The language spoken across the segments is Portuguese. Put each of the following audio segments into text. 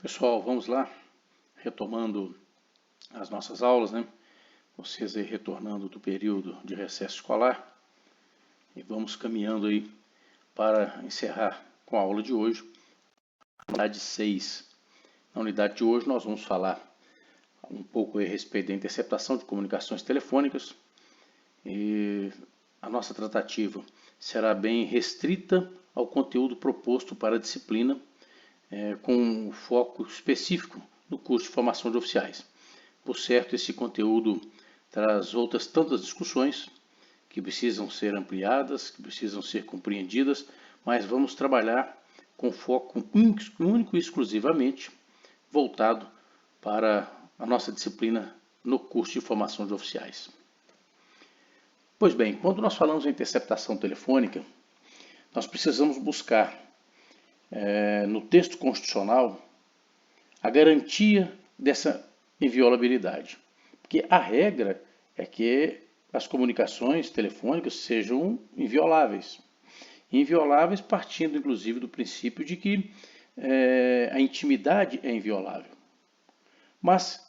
Pessoal, vamos lá, retomando as nossas aulas, né? Vocês aí retornando do período de recesso escolar e vamos caminhando aí para encerrar com a aula de hoje, unidade 6. Na unidade de hoje nós vamos falar um pouco a respeito da interceptação de comunicações telefônicas e a nossa tratativa será bem restrita ao conteúdo proposto para a disciplina, com um foco específico no curso de formação de oficiais. Por certo, esse conteúdo traz outras tantas discussões que precisam ser ampliadas, que precisam ser compreendidas, mas vamos trabalhar com foco único e exclusivamente voltado para a nossa disciplina no curso de formação de oficiais. Pois bem, quando nós falamos em interceptação telefônica, nós precisamos buscar no texto constitucional a garantia dessa inviolabilidade. Porque a regra é que as comunicações telefônicas sejam invioláveis. Invioláveis partindo, inclusive, do princípio de que a intimidade é inviolável. Mas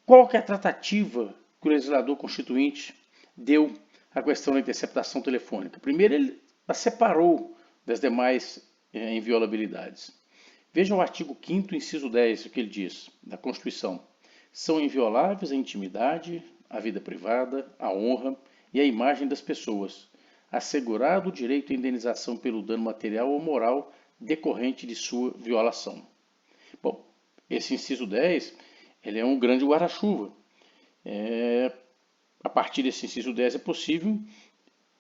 qual que é a tratativa que o legislador constituinte deu à questão da interceptação telefônica? Primeiro, ele a separou das demais inviolabilidades. Vejam o artigo 5º, inciso 10, o que ele diz, da Constituição. São invioláveis a intimidade, a vida privada, a honra e a imagem das pessoas, assegurado o direito à indenização pelo dano material ou moral decorrente de sua violação. Bom, esse inciso 10, ele é um grande guarda-chuva. A partir desse inciso 10 é possível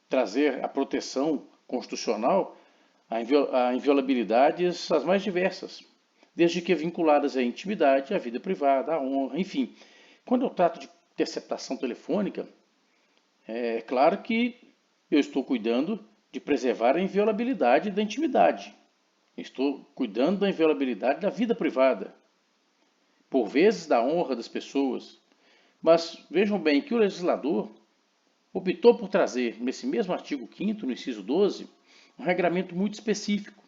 trazer a proteção constitucional a inviolabilidades as mais diversas, desde que vinculadas à intimidade, à vida privada, à honra, enfim. Quando eu trato de interceptação telefônica, é claro que eu estou cuidando de preservar a inviolabilidade da intimidade. Estou cuidando da inviolabilidade da vida privada, por vezes da honra das pessoas. Mas vejam bem que o legislador optou por trazer, nesse mesmo artigo 5º, no inciso 12, um regramento muito específico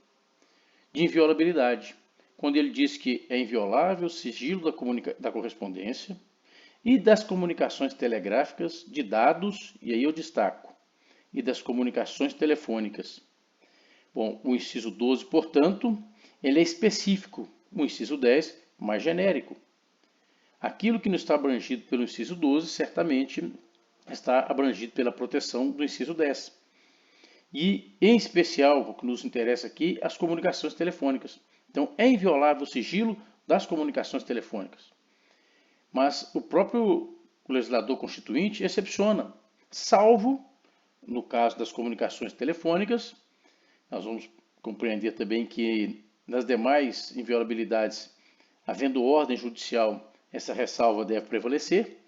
de inviolabilidade, quando ele diz que é inviolável o sigilo da correspondência e das comunicações telegráficas de dados, e aí eu destaco, e das comunicações telefônicas. Bom, o inciso 12, portanto, ele é específico, o inciso 10, mais genérico. Aquilo que não está abrangido pelo inciso 12, certamente está abrangido pela proteção do inciso 10. E, em especial, o que nos interessa aqui, as comunicações telefônicas. Então, é inviolável o sigilo das comunicações telefônicas. Mas o próprio legislador constituinte excepciona, salvo, no caso das comunicações telefônicas, nós vamos compreender também que nas demais inviolabilidades, havendo ordem judicial, essa ressalva deve prevalecer,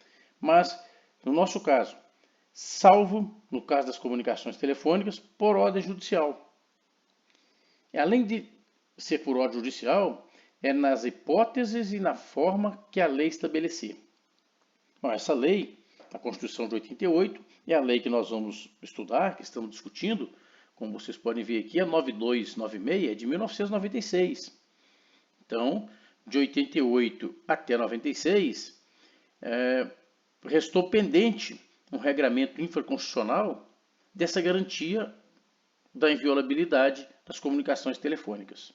mas, no nosso caso, salvo, no caso das comunicações telefônicas, por ordem judicial. Além de ser por ordem judicial, é nas hipóteses e na forma que a lei estabelecer. Bom, essa lei, a Constituição de 88, é a lei que nós vamos estudar, que estamos discutindo, como vocês podem ver aqui, a 9296 é de 1996. Então, de 88 até 96, restou pendente um regramento infraconstitucional dessa garantia da inviolabilidade das comunicações telefônicas.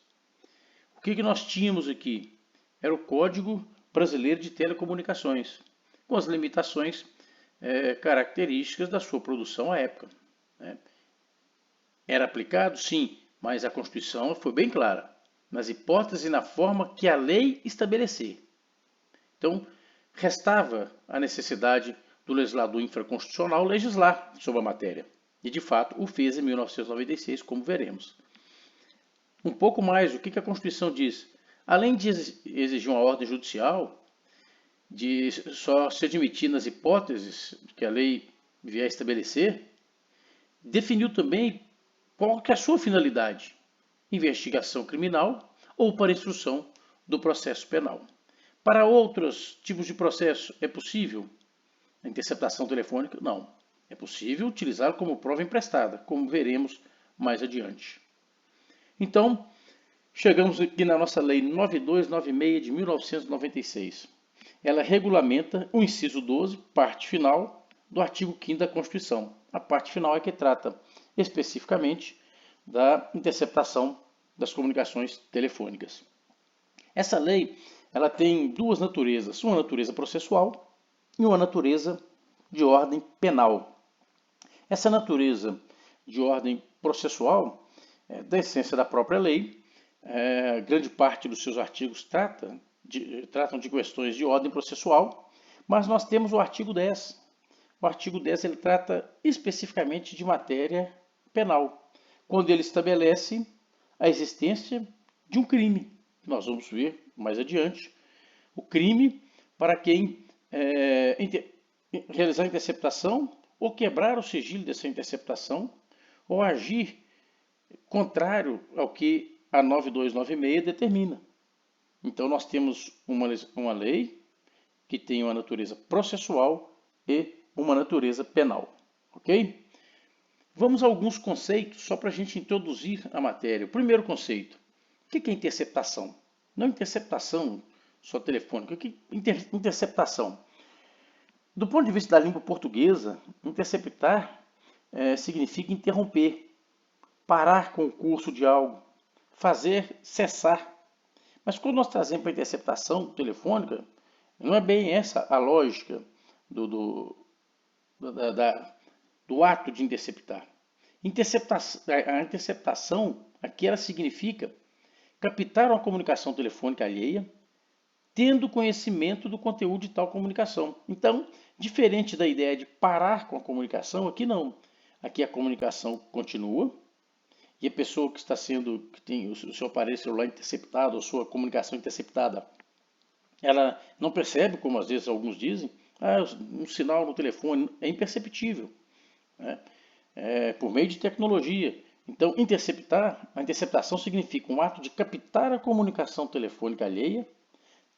O que nós tínhamos aqui? Era o Código Brasileiro de Telecomunicações, com as limitações características da sua produção à época. Era aplicado? Sim, mas a Constituição foi bem clara, nas hipóteses e na forma que a lei estabelecer. Então, restava a necessidade do legislador infraconstitucional legislar sobre a matéria. E, de fato, o fez em 1996, como veremos. Um pouco mais, o que a Constituição diz? Além de exigir uma ordem judicial, de só se admitir nas hipóteses que a lei vier a estabelecer, definiu também qual que é a sua finalidade: investigação criminal ou para instrução do processo penal. Para outros tipos de processo, é possível a interceptação telefônica? Não. É possível utilizá-la como prova emprestada, como veremos mais adiante. Então, Chegamos aqui na nossa Lei 9296 de 1996. Ela regulamenta o inciso 12, parte final, do artigo 5º da Constituição. A parte final é que trata especificamente da interceptação das comunicações telefônicas. Essa lei ela tem duas naturezas, uma natureza processual e uma natureza de ordem penal. Essa natureza de ordem processual, da essência da própria lei, grande parte dos seus artigos tratam de questões de ordem processual, mas nós temos o artigo 10. O artigo 10 ele trata especificamente de matéria penal, quando ele estabelece a existência de um crime. Nós vamos ver mais adiante o crime para quem realizar a interceptação ou quebrar o sigilo dessa interceptação ou agir contrário ao que a 9296 determina. Então nós temos uma lei que tem uma natureza processual e uma natureza penal, ok? Vamos a alguns conceitos só para a gente introduzir a matéria. O primeiro conceito, o que é interceptação? Não interceptação só telefônica, o que é interceptação? Do ponto de vista da língua portuguesa, interceptar significa interromper, parar com o curso de algo, fazer cessar. Mas quando nós trazemos para a interceptação telefônica, não é bem essa a lógica do ato de interceptar. A interceptação aqui ela significa captar uma comunicação telefônica alheia, tendo conhecimento do conteúdo de tal comunicação. Então, diferente da ideia de parar com a comunicação, aqui não. Aqui a comunicação continua e a pessoa que tem o seu aparelho celular interceptado, ou sua comunicação interceptada, ela não percebe, como às vezes alguns dizem, um sinal no telefone é imperceptível, né? Por meio de tecnologia. Então, a interceptação significa um ato de captar a comunicação telefônica alheia,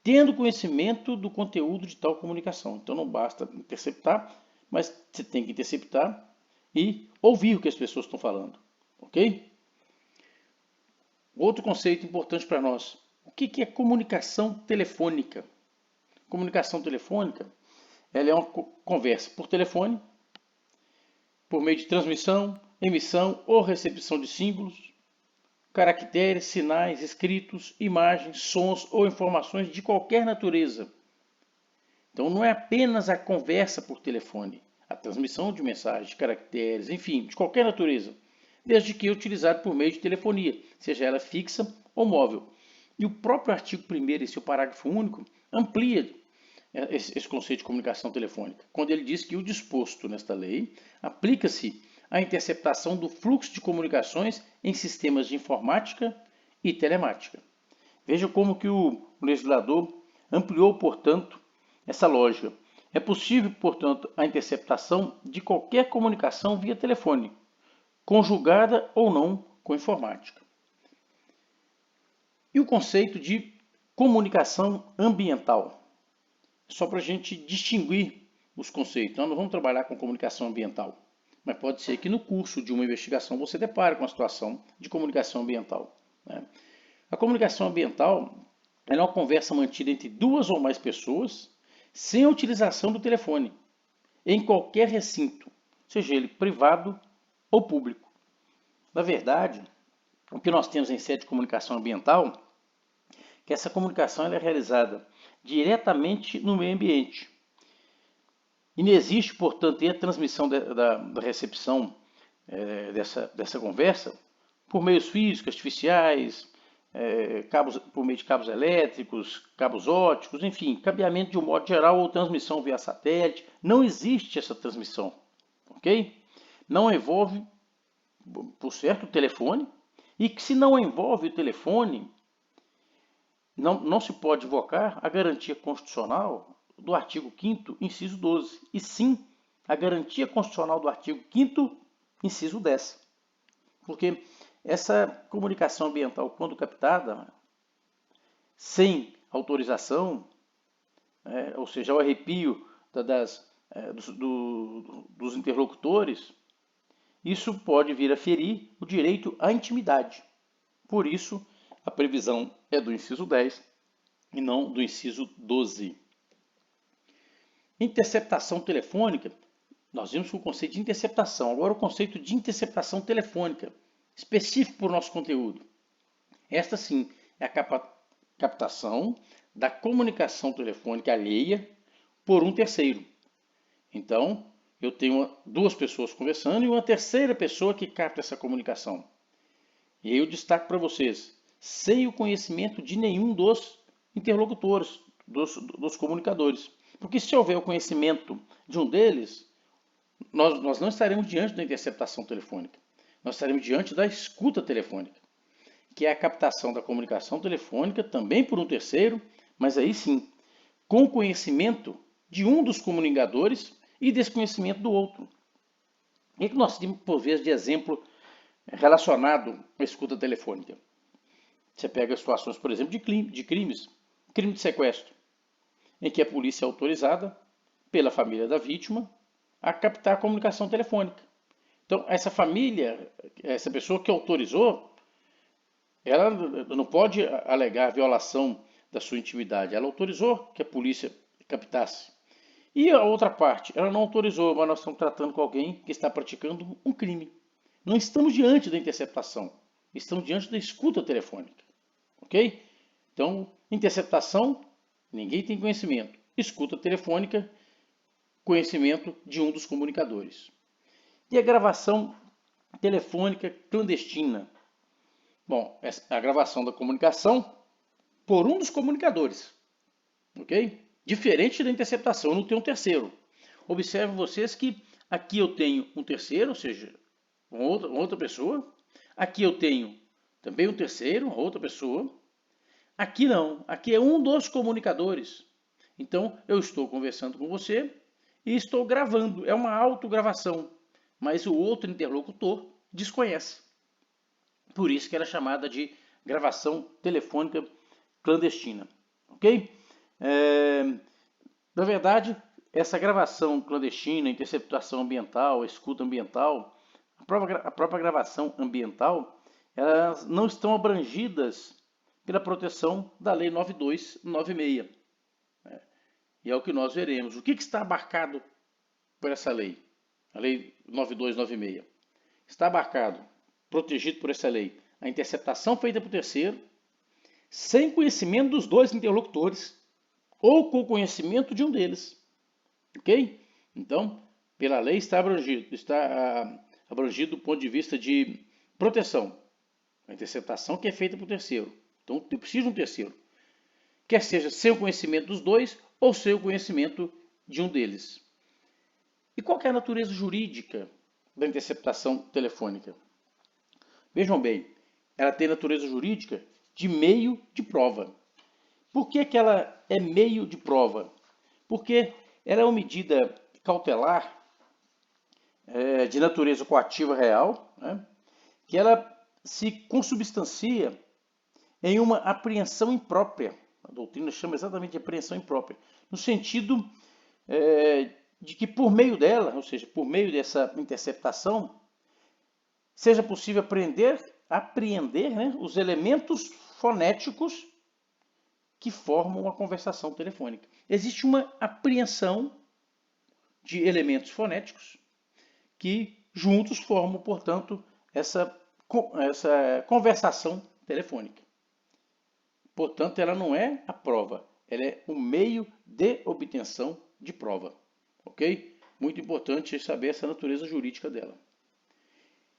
tendo conhecimento do conteúdo de tal comunicação. Então não basta interceptar, mas você tem que interceptar e ouvir o que as pessoas estão falando, ok? Outro conceito importante para nós, o que é comunicação telefônica? Comunicação telefônica, ela é uma conversa por telefone, por meio de transmissão, emissão ou recepção de símbolos, caracteres, sinais, escritos, imagens, sons ou informações de qualquer natureza. Então não é apenas a conversa por telefone, a transmissão de mensagens, caracteres, enfim, de qualquer natureza, desde que utilizado por meio de telefonia, seja ela fixa ou móvel. E o próprio artigo 1º, em seu parágrafo único, amplia esse conceito de comunicação telefônica, quando ele diz que o disposto nesta lei aplica-se à interceptação do fluxo de comunicações em sistemas de informática e telemática. Veja como que o legislador ampliou, portanto, essa lógica. É possível, portanto, a interceptação de qualquer comunicação via telefone, conjugada ou não com informática. E o conceito de comunicação ambiental? Só para a gente distinguir os conceitos. Nós não vamos trabalhar com comunicação ambiental, mas pode ser que no curso de uma investigação você depare com a situação de comunicação ambiental, né? A comunicação ambiental é uma conversa mantida entre duas ou mais pessoas sem a utilização do telefone, em qualquer recinto, seja ele privado ou público. Na verdade, o que nós temos em sede de comunicação ambiental é que essa comunicação ela é realizada diretamente no meio ambiente. E não existe, portanto, a transmissão da recepção dessa conversa por meios físicos, artificiais, por meio de cabos elétricos, cabos óticos, enfim, cabeamento de um modo geral ou transmissão via satélite. Não existe essa transmissão, ok? Não envolve, por certo, o telefone, e que se não envolve o telefone, não se pode invocar a garantia constitucional do artigo 5º, inciso 12, e sim a garantia constitucional do artigo 5º, inciso 10. Porque essa comunicação ambiental, quando captada, sem autorização, ou seja, o arrepio dos interlocutores, isso pode vir a ferir o direito à intimidade. Por isso, A previsão é do inciso 10 e não do inciso 12. Interceptação telefônica. Nós vimos com o conceito de interceptação. Agora o conceito de interceptação telefônica, específico para o nosso conteúdo. Esta sim é a captação da comunicação telefônica alheia por um terceiro. Então, eu tenho duas pessoas conversando e uma terceira pessoa que capta essa comunicação. E aí eu destaco para vocês, sem o conhecimento de nenhum dos interlocutores, dos comunicadores. Porque se houver o conhecimento de um deles, nós não estaremos diante da interceptação telefônica. Nós estaremos diante da escuta telefônica, que é a captação da comunicação telefônica também por um terceiro, mas aí sim, com conhecimento de um dos comunicadores e desconhecimento do outro. O que nós temos, por vezes, de exemplo relacionado à escuta telefônica? Você pega situações, por exemplo, de crimes, crime de sequestro, em que a polícia é autorizada pela família da vítima a captar a comunicação telefônica. Então, essa família, essa pessoa que autorizou, ela não pode alegar violação da sua intimidade. Ela autorizou que a polícia captasse. E a outra parte, ela não autorizou, mas nós estamos tratando com alguém que está praticando um crime. Não estamos diante da interceptação, estamos diante da escuta telefônica. Ok? Então, interceptação, ninguém tem conhecimento. Escuta telefônica, conhecimento de um dos comunicadores. E a gravação telefônica clandestina? Bom, a gravação da comunicação por um dos comunicadores. Ok? Diferente da interceptação, eu não tenho um terceiro. Observe vocês que aqui eu tenho um terceiro, ou seja, uma outra pessoa. Aqui eu tenho também um terceiro, uma outra pessoa. Aqui não, aqui é um dos comunicadores. Então, eu estou conversando com você e estou gravando. É uma autogravação, mas o outro interlocutor desconhece. Por isso que era chamada de gravação telefônica clandestina. Ok? Na verdade, essa gravação clandestina, interceptação ambiental, escuta ambiental, a própria gravação ambiental, elas não estão abrangidas pela proteção da Lei 9296. E é o que nós veremos. O que está abarcado por essa lei? A Lei 9296. Está abarcado, protegido por essa lei, a interceptação feita por terceiro, sem conhecimento dos dois interlocutores, ou com o conhecimento de um deles. Ok? Então, pela lei está abrangido do ponto de vista de proteção. A interceptação que é feita por terceiro. Então, eu preciso de um terceiro. Quer seja sem o conhecimento dos dois ou sem o conhecimento de um deles. E qual é a natureza jurídica da interceptação telefônica? Vejam bem, ela tem natureza jurídica de meio de prova. Por que ela é meio de prova? Porque ela é uma medida cautelar de natureza coativa real, né, que ela se consubstancia em uma apreensão imprópria. A doutrina chama exatamente de apreensão imprópria, no sentido de que por meio dela, ou seja, por meio dessa interceptação, seja possível apreender, né, os elementos fonéticos que formam uma conversação telefônica. Existe uma apreensão de elementos fonéticos que juntos formam, portanto, essa conversação telefônica. Portanto, ela não é a prova, ela é o meio de obtenção de prova. Ok? Muito importante saber essa natureza jurídica dela.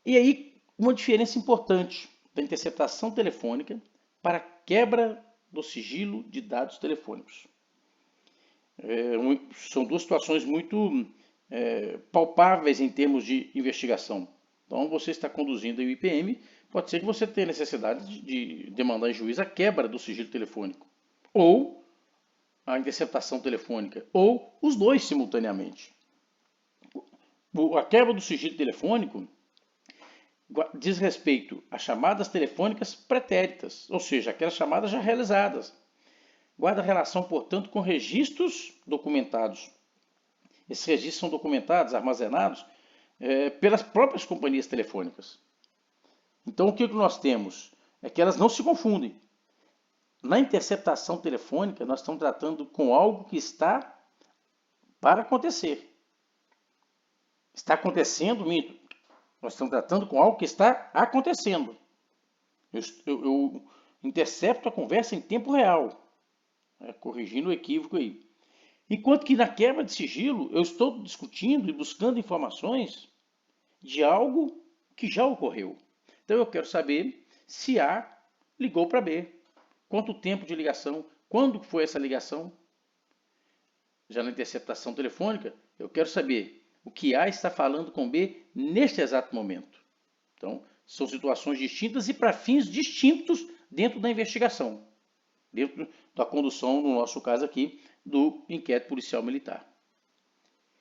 E aí, uma diferença importante da interceptação telefônica para a quebra do sigilo de dados telefônicos. São duas situações muito palpáveis em termos de investigação. Então, você está conduzindo o IPM, pode ser que você tenha necessidade de demandar em juízo a quebra do sigilo telefônico, ou a interceptação telefônica, ou os dois simultaneamente. A quebra do sigilo telefônico diz respeito a chamadas telefônicas pretéritas, ou seja, aquelas chamadas já realizadas. Guarda relação, portanto, com registros documentados. Esses registros são documentados, armazenados pelas próprias companhias telefônicas. Então, o que nós temos? é que elas não se confundem. Na interceptação telefônica, nós estamos tratando com algo que está para acontecer. Está acontecendo, minto. Nós estamos tratando com algo que está acontecendo. Eu intercepto a conversa em tempo real, corrigindo o equívoco aí. Enquanto que na quebra de sigilo, eu estou discutindo e buscando informações de algo que já ocorreu. Então eu quero saber se A ligou para B. Quanto tempo de ligação? Quando foi essa ligação? Já na interceptação telefônica, eu quero saber o que A está falando com B neste exato momento. Então, são situações distintas e para fins distintos dentro da investigação, dentro da condução, no nosso caso aqui, do inquérito policial militar.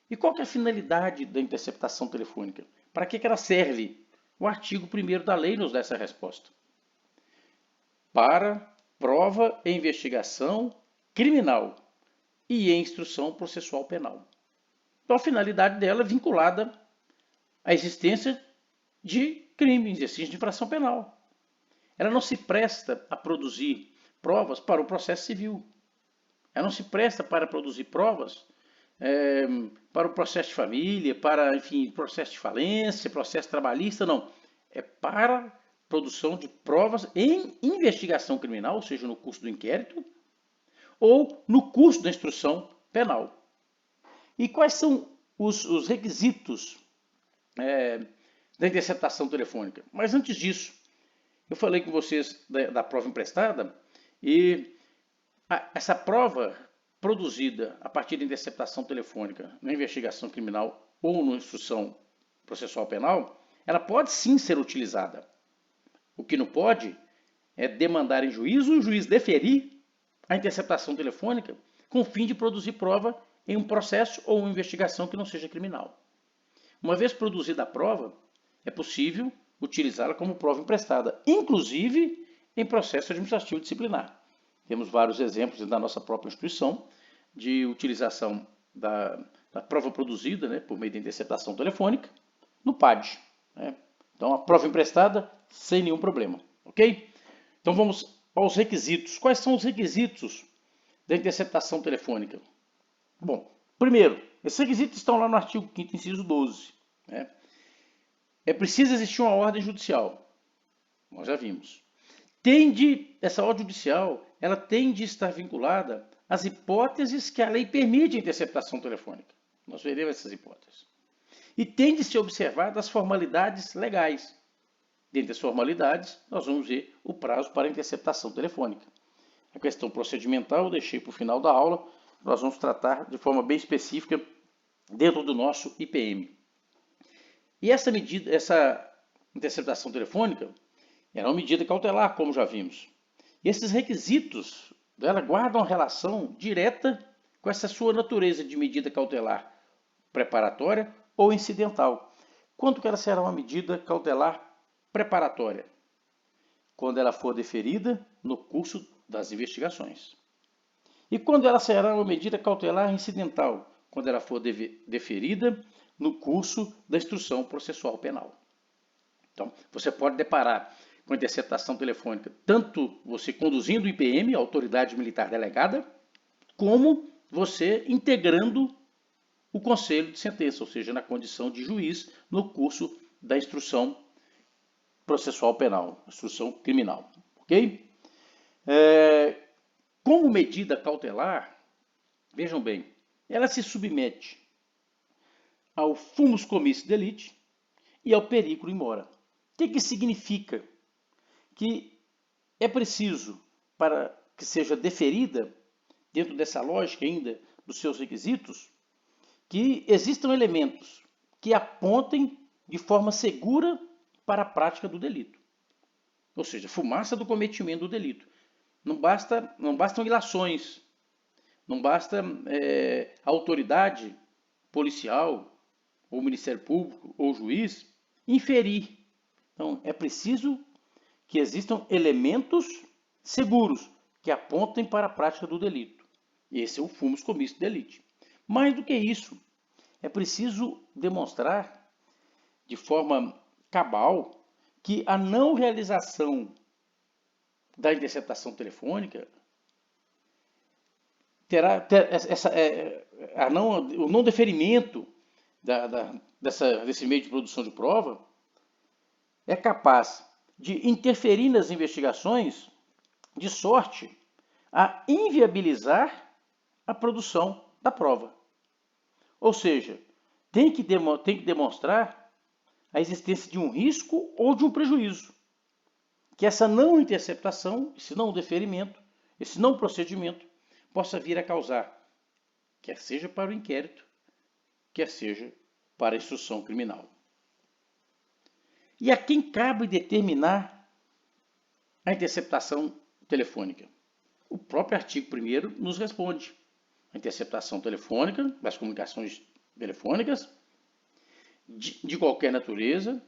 E qual que é a finalidade da interceptação telefônica? Para que ela serve? O artigo 1º da lei nos dá essa resposta. Para prova e investigação criminal e em instrução processual penal. Então a finalidade dela é vinculada à existência de crime, exercício de infração penal. Ela não se presta a produzir provas para o processo civil. Ela não se presta para produzir provas para o processo de família, para, enfim, processo de falência, processo trabalhista, não. É para produção de provas em investigação criminal, ou seja, no curso do inquérito, ou no curso da instrução penal. E quais são os requisitos da interceptação telefônica? Mas antes disso, eu falei com vocês da prova emprestada e essa prova produzida a partir da interceptação telefônica na investigação criminal ou na instrução processual penal, ela pode sim ser utilizada. O que não pode é demandar em juízo o juiz deferir a interceptação telefônica com o fim de produzir prova em um processo ou uma investigação que não seja criminal. Uma vez produzida a prova, é possível utilizá-la como prova emprestada, inclusive em processo administrativo disciplinar. Temos vários exemplos da nossa própria instituição de utilização da prova produzida por meio da interceptação telefônica no PAD. Então, a prova emprestada sem nenhum problema, ok? Então, vamos aos requisitos. Quais são os requisitos da interceptação telefônica? Bom, primeiro, esses requisitos estão lá no artigo 5º, inciso 12. É preciso existir uma ordem judicial. Nós já vimos. Essa ordem judicial, ela tem de estar vinculada às hipóteses que a lei permite a interceptação telefônica. Nós veremos essas hipóteses. E tem de ser observada as formalidades legais. Dentre as formalidades, nós vamos ver o prazo para a interceptação telefônica. A questão procedimental eu deixei para o final da aula, nós vamos tratar de forma bem específica dentro do nosso IPM. E essa interceptação telefônica era uma medida cautelar, como já vimos. E esses requisitos dela guardam relação direta com essa sua natureza de medida cautelar preparatória ou incidental. Quando que ela será uma medida cautelar preparatória? Quando ela for deferida no curso das investigações. E quando ela será uma medida cautelar incidental? Quando ela for deferida no curso da instrução processual penal. Então, você pode deparar com a interceptação telefônica, tanto você conduzindo o IPM, a autoridade militar delegada, como você integrando o conselho de sentença, ou seja, na condição de juiz no curso da instrução processual penal, instrução criminal, ok? Como medida cautelar, vejam bem, ela se submete ao fumus commissi delicti e ao periculo in mora. O que significa? Que é preciso, para que seja deferida, dentro dessa lógica ainda dos seus requisitos, que existam elementos que apontem de forma segura para a prática do delito. Ou seja, fumaça do cometimento do delito. Não bastam ilações, não basta a autoridade policial, ou Ministério Público, ou juiz, inferir. Então, é preciso que existam elementos seguros que apontem para a prática do delito. Esse é o fumus commissi delicti. Mais do que isso, é preciso demonstrar de forma cabal que a não realização da interceptação telefônica o não deferimento desse meio de produção de prova é capaz de interferir nas investigações de sorte a inviabilizar a produção da prova. Ou seja, tem que demonstrar a existência de um risco ou de um prejuízo. Que essa não interceptação, esse não deferimento, esse não procedimento, possa vir a causar, quer seja para o inquérito, quer seja para a instrução criminal. E a quem cabe determinar a interceptação telefônica? O próprio artigo 1º nos responde. A interceptação telefônica, das comunicações telefônicas, de qualquer natureza,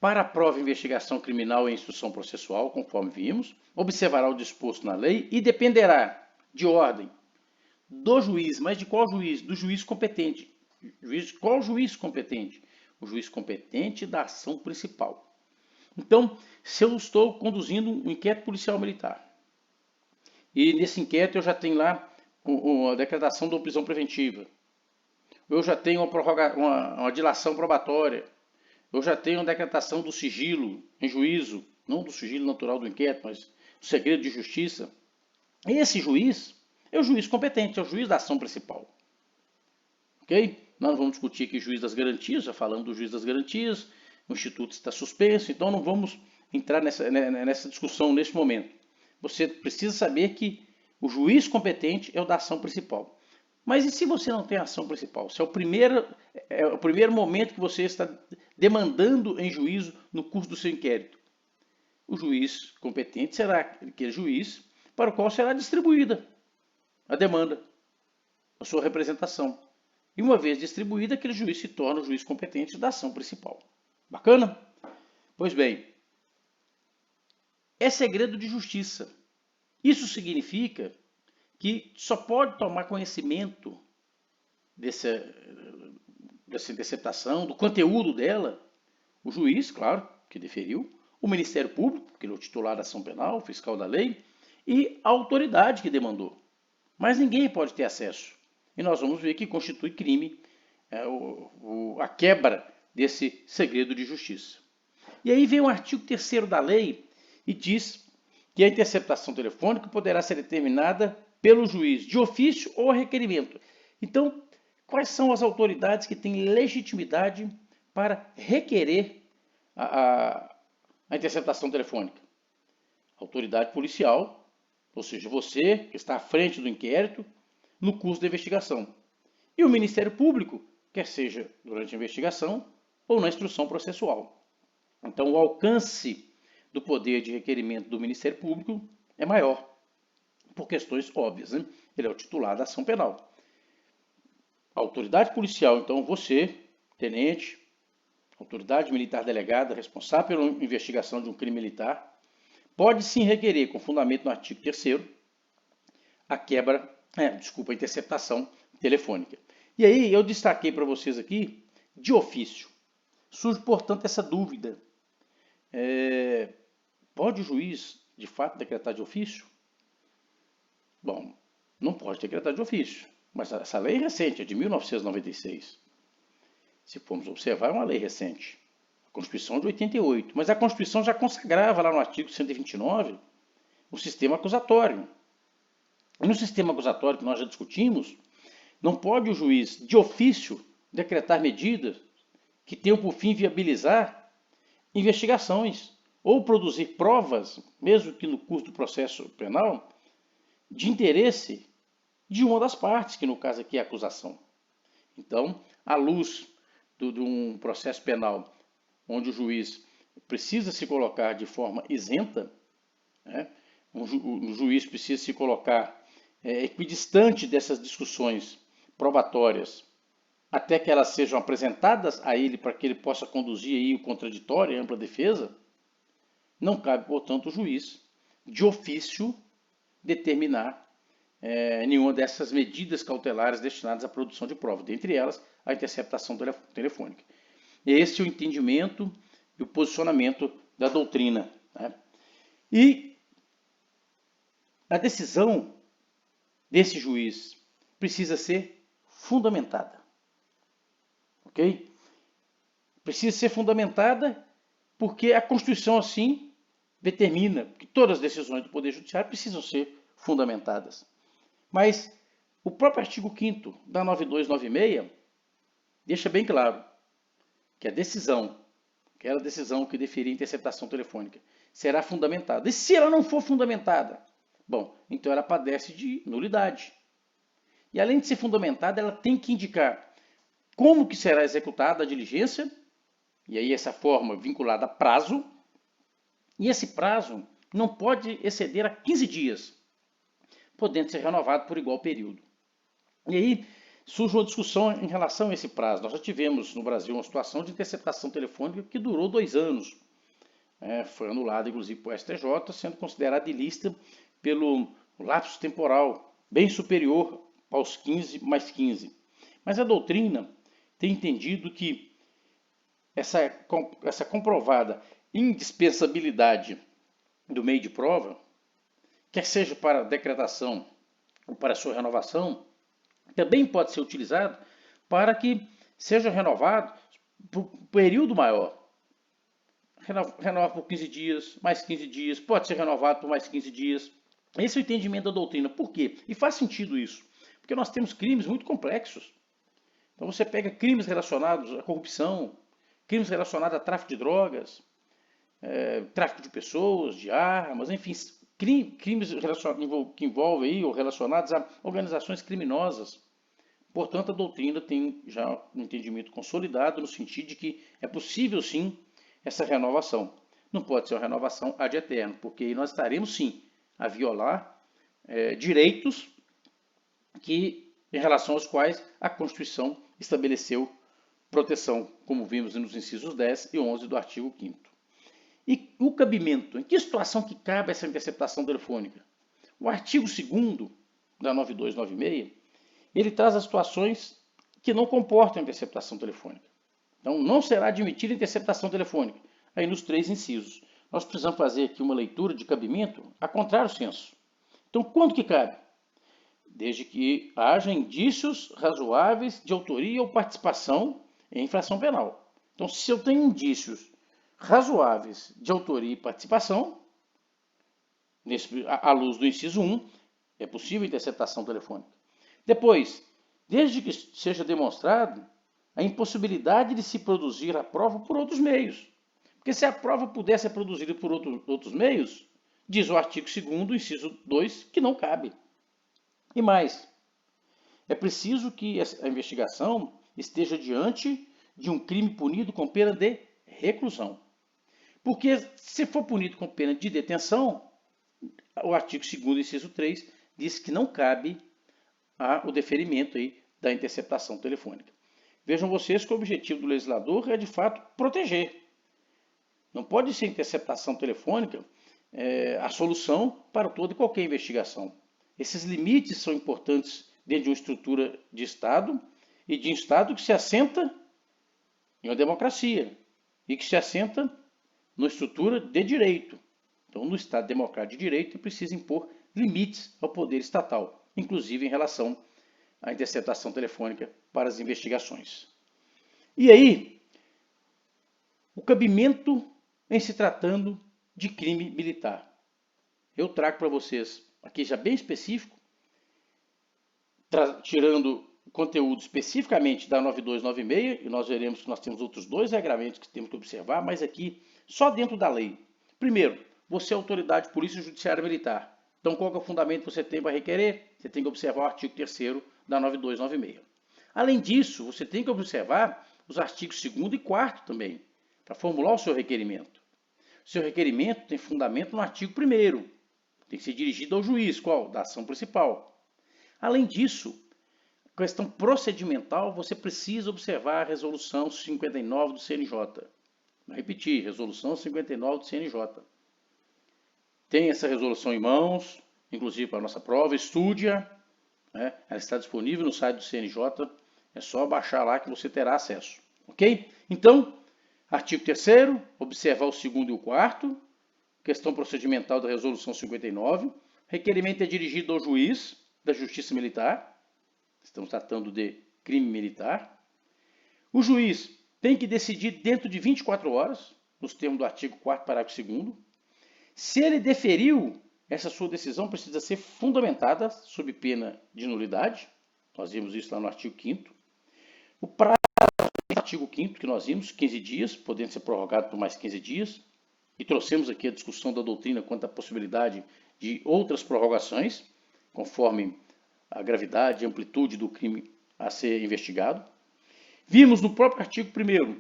para a prova, investigação criminal e instrução processual, conforme vimos, observará o disposto na lei e dependerá de ordem do juiz. Mas de qual juiz? Do juiz competente. Qual juiz competente? O juiz competente da ação principal. Então, se eu estou conduzindo um inquérito policial militar, e nesse inquérito eu já tenho lá a decretação da prisão preventiva, eu já tenho uma dilação probatória, eu já tenho a decretação do sigilo em juízo, não do sigilo natural do inquérito, mas do segredo de justiça. Esse juiz é o juiz competente, é o juiz da ação principal. Ok? Nós não vamos discutir aqui o juiz das garantias, já falamos do juiz das garantias, o instituto está suspenso, então não vamos entrar nessa discussão neste momento. Você precisa saber que o juiz competente é o da ação principal. Mas e se você não tem ação principal? Se é o primeiro momento que você está demandando em juízo no curso do seu inquérito? O juiz competente será aquele juiz para o qual será distribuída a demanda, a sua representação. E uma vez distribuída, aquele juiz se torna o juiz competente da ação principal. Bacana? Pois bem, é segredo de justiça. Isso significa que só pode tomar conhecimento dessa interceptação, do conteúdo dela, o juiz, claro, que deferiu, o Ministério Público, que é o titular da ação penal, o fiscal da lei, e a autoridade que demandou. Mas ninguém pode ter acesso. E nós vamos ver que constitui crime a quebra desse segredo de justiça. E aí vem o artigo 3º da lei e diz que a interceptação telefônica poderá ser determinada pelo juiz de ofício ou a requerimento. Então, quais são as autoridades que têm legitimidade para requerer a interceptação telefônica? Autoridade policial, ou seja, você que está à frente do inquérito no curso da investigação. E o Ministério Público, quer seja durante a investigação ou na instrução processual. Então, o alcance do poder de requerimento do Ministério Público é maior, por questões óbvias, né? Ele é o titular da ação penal. A autoridade policial, então você, tenente, autoridade militar delegada, responsável pela investigação de um crime militar, pode sim requerer, com fundamento no artigo 3º, a interceptação telefônica. E aí eu destaquei para vocês aqui, de ofício. Surge, portanto, essa dúvida. Pode o juiz, de fato, decretar de ofício? Bom, não pode decretar de ofício, mas essa lei é recente, é de 1996. Se formos observar, é uma lei recente. A Constituição de 88, mas a Constituição já consagrava lá no artigo 129 o sistema acusatório. E no sistema acusatório que nós já discutimos, não pode o juiz, de ofício, decretar medidas que tenham por fim viabilizar investigações ou produzir provas, mesmo que no curso do processo penal, de interesse de uma das partes, que no caso aqui é a acusação. Então, à luz de um processo penal onde o juiz precisa se colocar de forma isenta, né? O juiz precisa se colocar equidistante dessas discussões probatórias, até que elas sejam apresentadas a ele para que ele possa conduzir aí o contraditório e a ampla defesa, não cabe, portanto, o juiz, de ofício, determinar nenhuma dessas medidas cautelares destinadas à produção de prova, dentre elas a interceptação telefônica. Esse é o entendimento e o posicionamento da doutrina, né? E a decisão desse juiz precisa ser fundamentada. Ok? Precisa ser fundamentada porque a Constituição assim determina que todas as decisões do Poder Judiciário precisam ser fundamentadas. Mas o próprio artigo 5º da 9296 deixa bem claro que a decisão, aquela decisão que deferir interceptação telefônica, será fundamentada. E se ela não for fundamentada? Bom, então ela padece de nulidade. E além de ser fundamentada, ela tem que indicar como que será executada a diligência, e aí essa forma vinculada a prazo, e esse prazo não pode exceder a 15 dias, podendo ser renovado por igual período. E aí surge uma discussão em relação a esse prazo. Nós já tivemos no Brasil uma situação de interceptação telefônica que durou 2 anos. Foi anulada, inclusive, por STJ, sendo considerada ilícita pelo lapso temporal bem superior aos 15 mais 15. Mas a doutrina tem entendido que essa comprovada indispensabilidade do meio de prova, quer seja para decretação ou para sua renovação, também pode ser utilizado para que seja renovado por um período maior. Renova por 15 dias, mais 15 dias, pode ser renovado por mais 15 dias. Esse é o entendimento da doutrina. Por quê? E faz sentido isso. Porque nós temos crimes muito complexos. Então você pega crimes relacionados à corrupção, crimes relacionados a tráfico de drogas, tráfico de pessoas, de armas, enfim, crimes que envolvem aí, ou relacionados a organizações criminosas. Portanto, a doutrina tem já um entendimento consolidado no sentido de que é possível sim essa renovação. Não pode ser uma renovação ad eterno, porque aí nós estaremos sim a violar direitos em relação aos quais a Constituição estabeleceu proteção, como vimos nos incisos 10 e 11 do artigo 5º. E o cabimento, em que situação que cabe essa interceptação telefônica? O artigo 2º da 9296, ele traz as situações que não comportam interceptação telefônica. Então, não será admitida interceptação telefônica. Aí nos 3 incisos. Nós precisamos fazer aqui uma leitura de cabimento a contrário senso. Então, quando que cabe? Desde que haja indícios razoáveis de autoria ou participação em infração penal. Então, se eu tenho indícios razoáveis de autoria e participação, à luz do inciso 1, é possível interceptação telefônica. Depois, desde que seja demonstrado a impossibilidade de se produzir a prova por outros meios. Porque se a prova pudesse ser produzida por outros meios, diz o artigo 2º, inciso 2, que não cabe. E mais, é preciso que a investigação esteja diante de um crime punido com pena de reclusão. Porque se for punido com pena de detenção, o artigo 2º, inciso 3, diz que não cabe o deferimento aí da interceptação telefônica. Vejam vocês que o objetivo do legislador é, de fato, proteger. Não pode ser interceptação telefônica a solução para toda e qualquer investigação. Esses limites são importantes dentro de uma estrutura de Estado e de um Estado que se assenta em uma democracia e que se assenta numa estrutura de direito. Então, no Estado democrático de direito, é preciso impor limites ao poder estatal, inclusive em relação à interceptação telefônica para as investigações. E aí, o cabimento em se tratando de crime militar. Eu trago para vocês, aqui já bem específico, tirando o conteúdo especificamente da 9296, e nós veremos que nós temos outros 2 regramentos que temos que observar, mas aqui só dentro da lei. Primeiro, você é autoridade de polícia judiciária militar. Então, qual que é o fundamento que você tem para requerer? Você tem que observar o artigo 3º da 9296. Além disso, você tem que observar os artigos 2º e 4º também, para formular o seu requerimento. O seu requerimento tem fundamento no artigo 1º. Tem que ser dirigido ao juiz, qual? Da ação principal. Além disso, questão procedimental, você precisa observar a resolução 59 do CNJ. Vou repetir, resolução 59 do CNJ. Tem essa resolução em mãos, inclusive para a nossa prova, estude-a. Ela está disponível no site do CNJ, é só baixar lá que você terá acesso. Ok? Então, artigo 3º, observar o 2º e o 4º, questão procedimental da resolução 59, requerimento é dirigido ao juiz da Justiça Militar. Estamos tratando de crime militar. O juiz tem que decidir dentro de 24 horas, nos termos do artigo 4º, parágrafo 2º. Se ele deferiu, essa sua decisão precisa ser fundamentada sob pena de nulidade. Nós vimos isso lá no artigo 5º. O prazo do artigo 5º que nós vimos, 15 dias, podendo ser prorrogado por mais 15 dias. E trouxemos aqui a discussão da doutrina quanto à possibilidade de outras prorrogações, conforme a gravidade e amplitude do crime a ser investigado. Vimos no próprio artigo 1º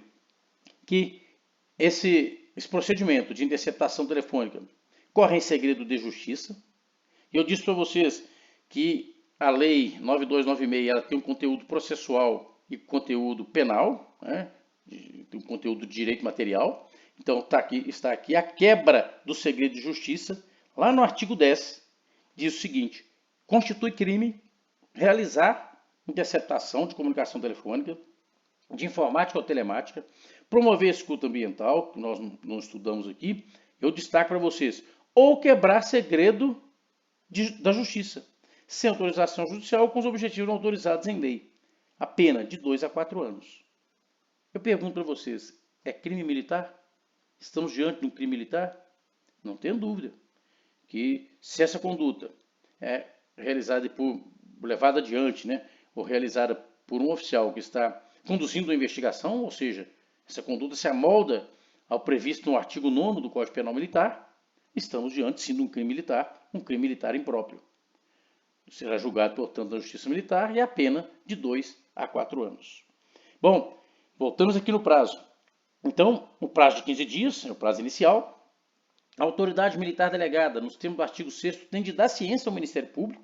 que esse procedimento de interceptação telefônica corre em segredo de justiça. E eu disse para vocês que a lei 9296 ela tem um conteúdo processual e conteúdo penal, né? Um conteúdo de direito material. Então está aqui a quebra do segredo de justiça. Lá no artigo 10 diz o seguinte: constitui crime realizar interceptação de comunicação telefônica, de informática ou telemática, promover escuta ambiental, que nós não estudamos aqui. Eu destaco para vocês, ou quebrar segredo da justiça, sem autorização judicial, com os objetivos não autorizados em lei. A pena de 2 a 4 anos. Eu pergunto para vocês, é crime militar? Estamos diante de um crime militar? Não tenho dúvida que se essa conduta é realizada levada adiante, né, ou realizada por um oficial que está conduzindo a investigação, ou seja, essa conduta se amolda ao previsto no artigo 9º do Código Penal Militar, estamos diante, sim, de um crime militar impróprio. Será julgado, portanto, na Justiça Militar e a pena de 2 a 4 anos. Bom, voltamos aqui no prazo. Então, o prazo de 15 dias, é o prazo inicial. A autoridade militar delegada, nos termos do artigo 6º, tem de dar ciência ao Ministério Público.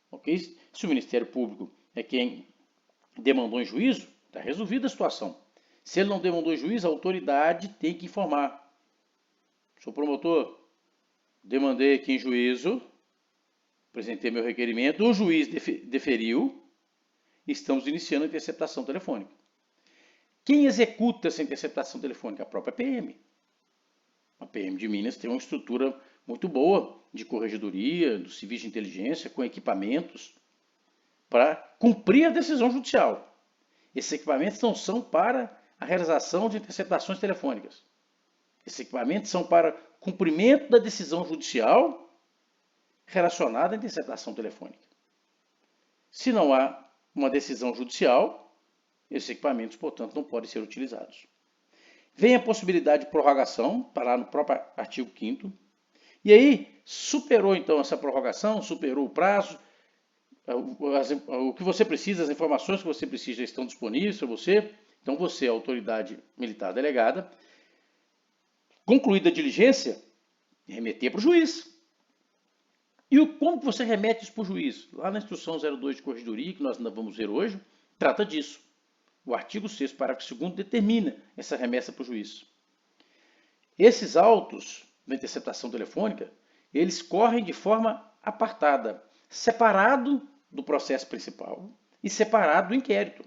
Okay? Se o Ministério Público é quem demandou em juízo, está resolvida a situação. Se ele não demandou em juízo, a autoridade tem que informar. Sou promotor, demandei aqui em juízo, apresentei meu requerimento, o juiz deferiu, estamos iniciando a interceptação telefônica. Quem executa essa interceptação telefônica? A própria PM. A PM de Minas tem uma estrutura muito boa de corregedoria, do civis de inteligência, com equipamentos para cumprir a decisão judicial. Esses equipamentos não são para a realização de interceptações telefônicas. Esses equipamentos são para cumprimento da decisão judicial relacionada à interceptação telefônica. Se não há uma decisão judicial, esses equipamentos, portanto, não podem ser utilizados. Vem a possibilidade de prorrogação, está lá no próprio artigo 5º. E aí, superou então essa prorrogação, superou o prazo, o que você precisa, as informações que você precisa já estão disponíveis para você. Então você, autoridade militar delegada, concluída a diligência, remeter para o juiz. E como você remete isso para o juiz? Lá na instrução 02 de corregedoria, que nós ainda vamos ver hoje, trata disso. O artigo 6º, parágrafo 2º, determina essa remessa para o juiz. Esses autos da interceptação telefônica, eles correm de forma apartada, separado do processo principal e separado do inquérito.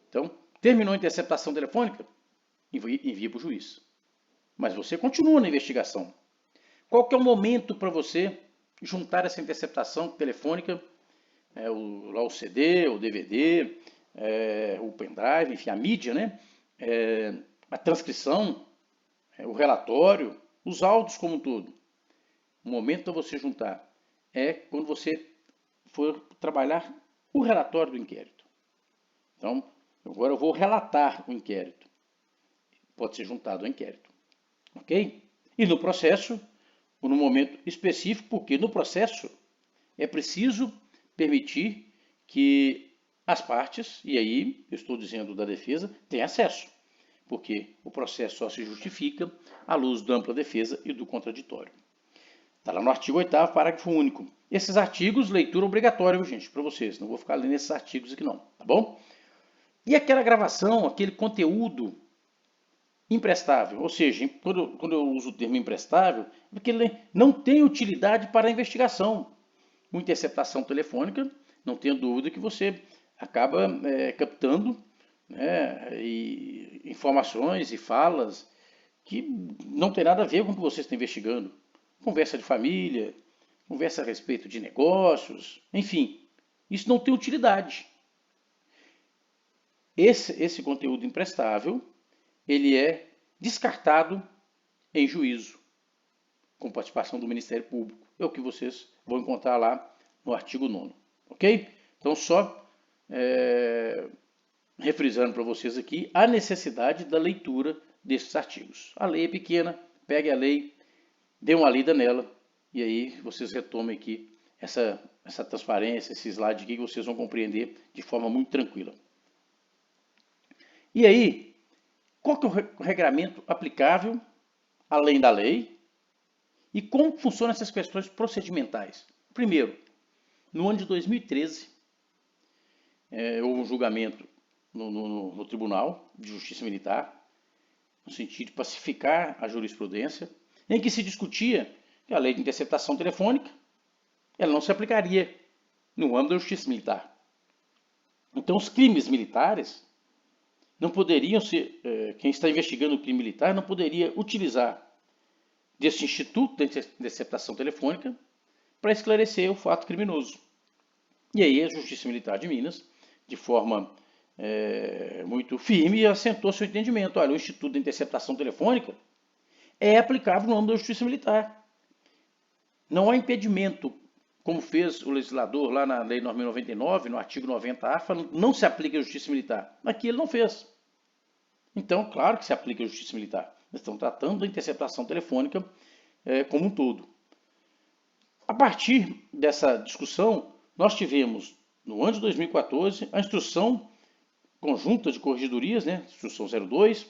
Então, terminou a interceptação telefônica, envia para o juiz. Mas você continua na investigação. Qual que é o momento para você juntar essa interceptação telefônica, lá o CD, o DVD, o pendrive, enfim, a mídia, né? A transcrição, o relatório, os autos como um todo. O momento para você juntar é quando você for trabalhar o relatório do inquérito. Então, agora eu vou relatar o inquérito. Pode ser juntado ao inquérito. Ok? E no processo, ou no momento específico, porque no processo é preciso permitir que as partes, e aí eu estou dizendo da defesa, tenham acesso. Porque o processo só se justifica à luz da ampla defesa e do contraditório. Está lá no artigo 8º, parágrafo único. Esses artigos, leitura obrigatória, gente, para vocês. Não vou ficar lendo esses artigos aqui não, tá bom? E aquela gravação, aquele conteúdo imprestável, ou seja, quando eu uso o termo imprestável, é porque ele não tem utilidade para a investigação. Uma interceptação telefônica, não tenha dúvida que você acaba captando, né, informações e falas que não tem nada a ver com o que você está investigando. Conversa de família, conversa a respeito de negócios, enfim, isso não tem utilidade. Esse conteúdo imprestável, ele é descartado em juízo, com participação do Ministério Público. É o que vocês vão encontrar lá no artigo 9º, ok? Então, só refrisando para vocês aqui a necessidade da leitura desses artigos. A lei é pequena, pegue a lei, dê uma lida nela, e aí vocês retomem aqui essa transparência, esse slide aqui que vocês vão compreender de forma muito tranquila. E aí, qual que é o regramento aplicável, além da lei, e como funcionam essas questões procedimentais? Primeiro, no ano de 2013, houve um julgamento no Tribunal de Justiça Militar, no sentido de pacificar a jurisprudência, em que se discutia que a lei de interceptação telefônica ela não se aplicaria no âmbito da Justiça Militar. Então, os crimes militares não poderiam ser, quem está investigando o crime militar não poderia utilizar desse instituto de interceptação telefônica para esclarecer o fato criminoso. E aí a Justiça Militar de Minas, de forma muito firme, assentou seu entendimento. Olha, o instituto de interceptação telefônica é aplicável no âmbito da Justiça Militar. Não há impedimento, como fez o legislador lá na Lei 9.099, no artigo 90A, falando não se aplica a Justiça Militar. Aqui ele não fez. Então, claro que se aplica a Justiça Militar. Nós estamos tratando da interceptação telefônica como um todo. A partir dessa discussão, nós tivemos, no ano de 2014, a instrução conjunta de corregedorias, instrução 02,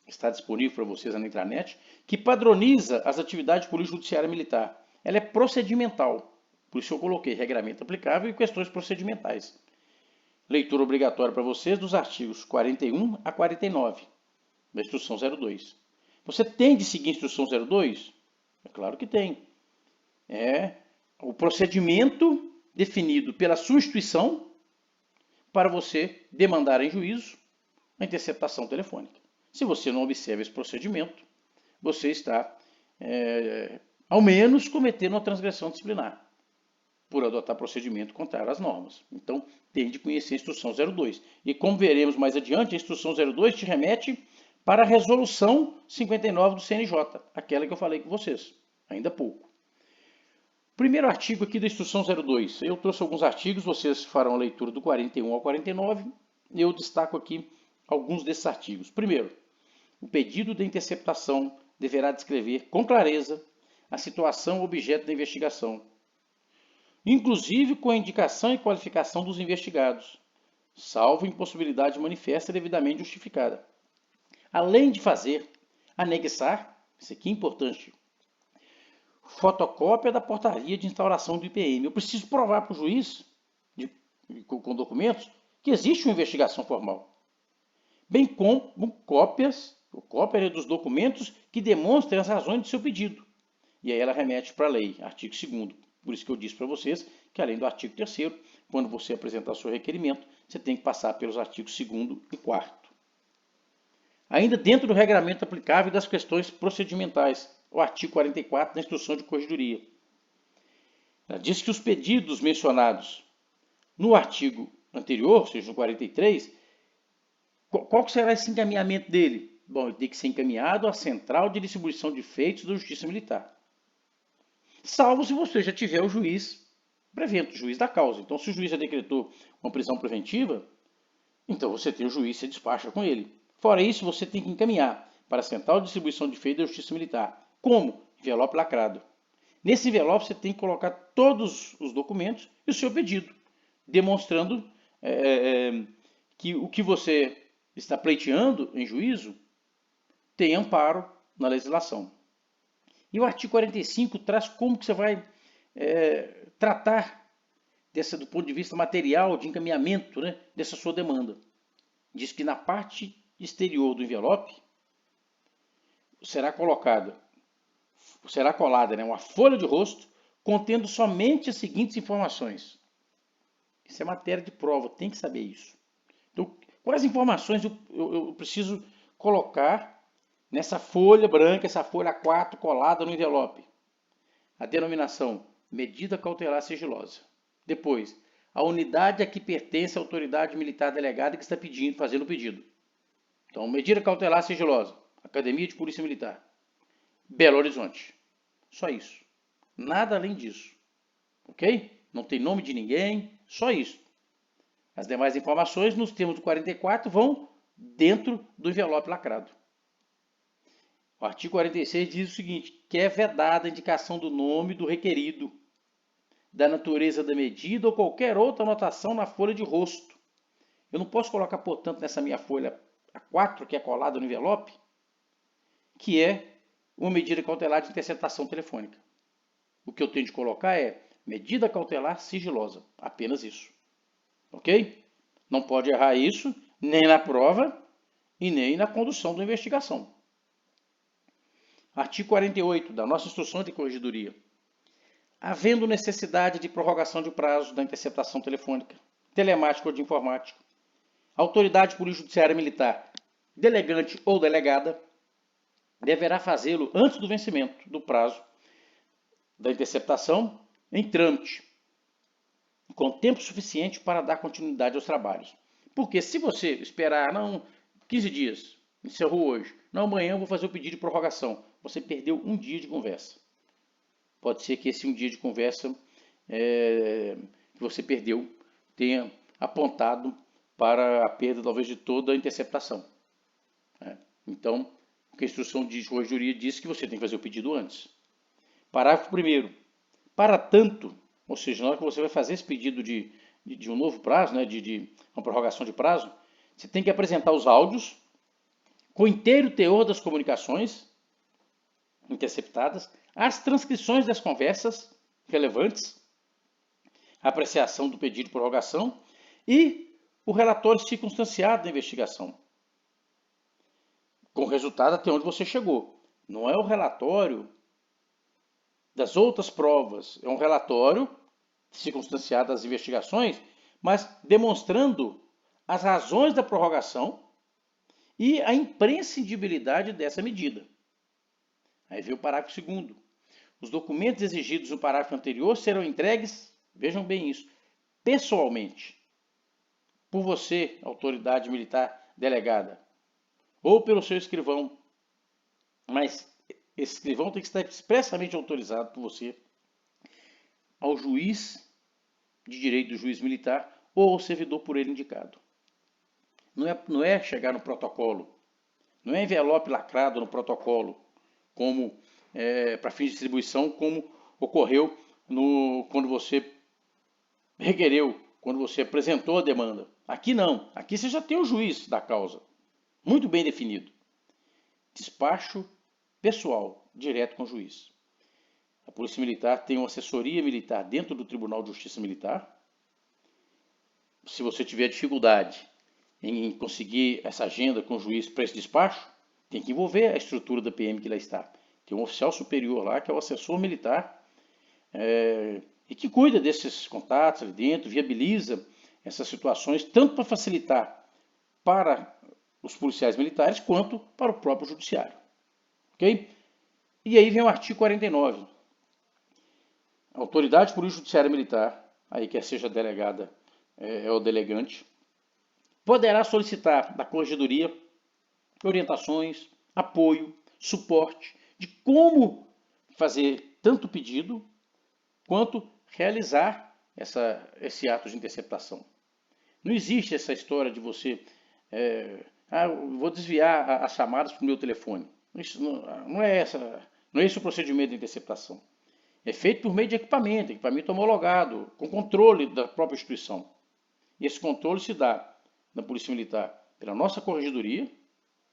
que está disponível para vocês na intranet, que padroniza as atividades de polícia judiciária militar. Ela é procedimental, por isso eu coloquei regramento aplicável e questões procedimentais. Leitura obrigatória para vocês dos artigos 41 a 49 da instrução 02. Você tem de seguir a instrução 02? É claro que tem. É o procedimento definido pela sua instituição para você demandar em juízo a interceptação telefônica. Se você não observa esse procedimento, você está, ao menos, cometendo uma transgressão disciplinar por adotar procedimento contrário às normas. Então, tem de conhecer a instrução 02. E como veremos mais adiante, a instrução 02 te remete para a resolução 59 do CNJ, aquela que eu falei com vocês, ainda há pouco. Primeiro artigo aqui da instrução 02. Eu trouxe alguns artigos, vocês farão a leitura do 41 ao 49, e eu destaco aqui alguns desses artigos. Primeiro, o pedido de interceptação deverá descrever com clareza a situação ou objeto da investigação, inclusive com a indicação e qualificação dos investigados, salvo impossibilidade manifesta devidamente justificada. Além de anexar, isso aqui é importante, fotocópia da portaria de instauração do IPM. Eu preciso provar para o juiz, com documentos, que existe uma investigação formal, bem como cópia dos documentos que demonstrem as razões do seu pedido. E aí ela remete para a lei, artigo 2º. Por isso que eu disse para vocês que, além do artigo 3º, quando você apresentar o seu requerimento, você tem que passar pelos artigos 2º e 4º. Ainda dentro do regramento aplicável das questões procedimentais, o artigo 44 da instrução de corregedoria. Ela diz que os pedidos mencionados no artigo anterior, ou seja, no 43, qual será esse encaminhamento dele? Bom, ele tem que ser encaminhado à Central de Distribuição de Feitos da Justiça Militar. Salvo se você já tiver o juiz prevento, o juiz da causa. Então, se o juiz já decretou uma prisão preventiva, então você tem o juiz, você despacha com ele. Fora isso, você tem que encaminhar para a Central de Distribuição de Feitos da Justiça Militar. Como? Envelope lacrado. Nesse envelope você tem que colocar todos os documentos e o seu pedido, demonstrando que o que você está pleiteando em juízo tem amparo na legislação. E o artigo 45 traz como que você vai tratar do ponto de vista material, de encaminhamento, dessa sua demanda. Diz que na parte exterior do envelope será colada uma folha de rosto contendo somente as seguintes informações. Isso é matéria de prova, tem que saber isso. Então, quais informações eu preciso colocar nessa folha branca, essa folha A4 colada no envelope? A denominação medida cautelar sigilosa. Depois, a unidade a que pertence a autoridade militar delegada que está fazendo o pedido. Então, medida cautelar sigilosa, Academia de Polícia Militar, Belo Horizonte. Só isso. Nada além disso. Ok? Não tem nome de ninguém, só isso. As demais informações, nos termos do 44, vão dentro do envelope lacrado. O artigo 46 diz o seguinte, que é vedada a indicação do nome do requerido, da natureza da medida ou qualquer outra anotação na folha de rosto. Eu não posso colocar, portanto, nessa minha folha A4, que é colada no envelope, que é uma medida cautelar de interceptação telefônica. O que eu tenho de colocar é medida cautelar sigilosa, apenas isso. Ok? Não pode errar isso, nem na prova e nem na condução da investigação. Artigo 48 da nossa instrução de corregedoria. Havendo necessidade de prorrogação de prazo da interceptação telefônica, telemática ou de informática, a autoridade polícia-judiciária militar, delegante ou delegada, deverá fazê-lo antes do vencimento do prazo da interceptação em trâmite, com tempo suficiente para dar continuidade aos trabalhos. Porque se você esperar, 15 dias, encerrou hoje, amanhã eu vou fazer o pedido de prorrogação, você perdeu um dia de conversa. Pode ser que esse um dia de conversa que você perdeu tenha apontado para a perda, talvez, de toda a interceptação. Então, a instrução de corregedoria diz que você tem que fazer o pedido antes. Parágrafo 1º. Para tanto, ou seja, na hora que você vai fazer esse pedido de um novo prazo, de uma prorrogação de prazo, você tem que apresentar os áudios com inteiro teor das comunicações interceptadas, as transcrições das conversas relevantes, a apreciação do pedido de prorrogação e o relatório circunstanciado da investigação, com o resultado até onde você chegou. Não é o relatório das outras provas, é um relatório circunstanciado das investigações, mas demonstrando as razões da prorrogação e a imprescindibilidade dessa medida. Aí vem o parágrafo 2º. Os documentos exigidos no parágrafo anterior serão entregues, vejam bem isso, pessoalmente, por você, autoridade militar delegada, ou pelo seu escrivão, mas esse escrivão tem que estar expressamente autorizado por você ao juiz de direito do juiz militar ou ao servidor por ele indicado. Não é chegar no protocolo, não é envelope lacrado no protocolo, como para fins de distribuição, como ocorreu quando você requereu, quando você apresentou a demanda. Aqui não, aqui você já tem o juiz da causa, muito bem definido. Despacho pessoal, direto com o juiz. A Polícia Militar tem uma assessoria militar dentro do Tribunal de Justiça Militar. Se você tiver dificuldade em conseguir essa agenda com o juiz para esse despacho, tem que envolver a estrutura da PM que lá está. Tem um oficial superior lá, que é o assessor militar, e que cuida desses contatos ali dentro, viabiliza essas situações, tanto para facilitar para os policiais militares, quanto para o próprio judiciário. Ok? E aí vem o artigo 49. A autoridade polícia-judiciária militar, aí quer seja delegada ou delegante, poderá solicitar da corregedoria orientações, apoio, suporte de como fazer tanto o pedido quanto realizar esse ato de interceptação. Não existe essa história de você, vou desviar as chamadas para o meu telefone. Isso não é esse o procedimento de interceptação. É feito por meio de equipamento homologado, com controle da própria instituição. E esse controle se dá na Polícia Militar pela nossa corregedoria,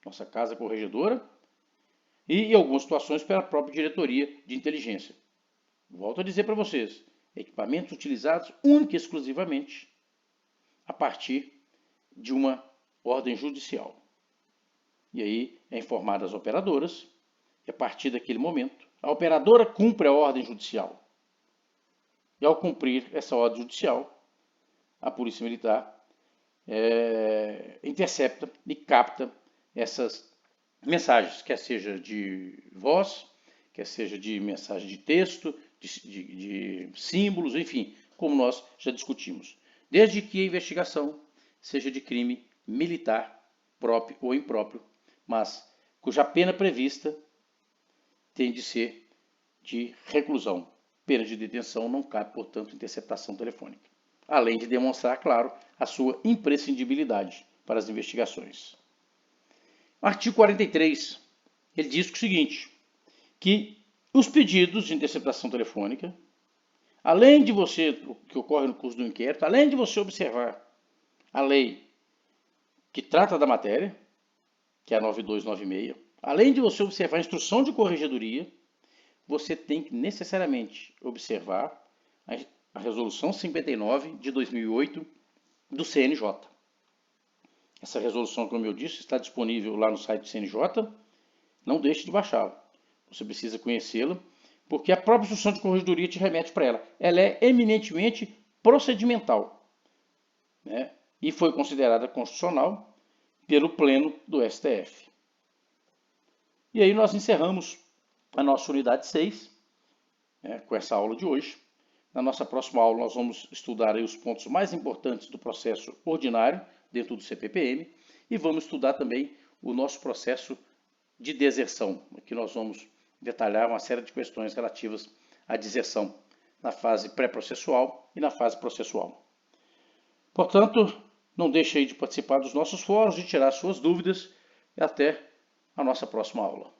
nossa casa corregedora, e em algumas situações pela própria diretoria de inteligência. Volto a dizer para vocês, equipamentos utilizados única e exclusivamente a partir de uma ordem judicial. E aí é informado às operadoras, e a partir daquele momento, a operadora cumpre a ordem judicial. E ao cumprir essa ordem judicial, a Polícia Militar intercepta e capta essas mensagens, quer seja de voz, quer seja de mensagem de texto, de símbolos, enfim, como nós já discutimos. Desde que a investigação seja de crime militar, próprio ou impróprio, mas cuja pena prevista tem de ser de reclusão. Pena de detenção não cabe, portanto, interceptação telefônica. Além de demonstrar, claro, a sua imprescindibilidade para as investigações. Artigo 43, ele diz o seguinte, que os pedidos de interceptação telefônica, além de você, o que ocorre no curso do inquérito, além de você observar a lei que trata da matéria, que é a 9296, além de você observar a instrução de corregedoria, você tem que necessariamente observar a resolução 59 de 2008 do CNJ. Essa resolução, como eu disse, está disponível lá no site do CNJ. Não deixe de baixá-la. Você precisa conhecê-la, porque a própria instrução de corregedoria te remete para ela. Ela é eminentemente procedimental, né? E foi considerada constitucional pelo Pleno do STF. E aí nós encerramos a nossa unidade 6, né, com essa aula de hoje. Na nossa próxima aula nós vamos estudar aí os pontos mais importantes do processo ordinário dentro do CPPM e vamos estudar também o nosso processo de deserção. Aqui nós vamos detalhar uma série de questões relativas à deserção na fase pré-processual e na fase processual. Portanto, não deixe aí de participar dos nossos fóruns, de tirar suas dúvidas e até a nossa próxima aula.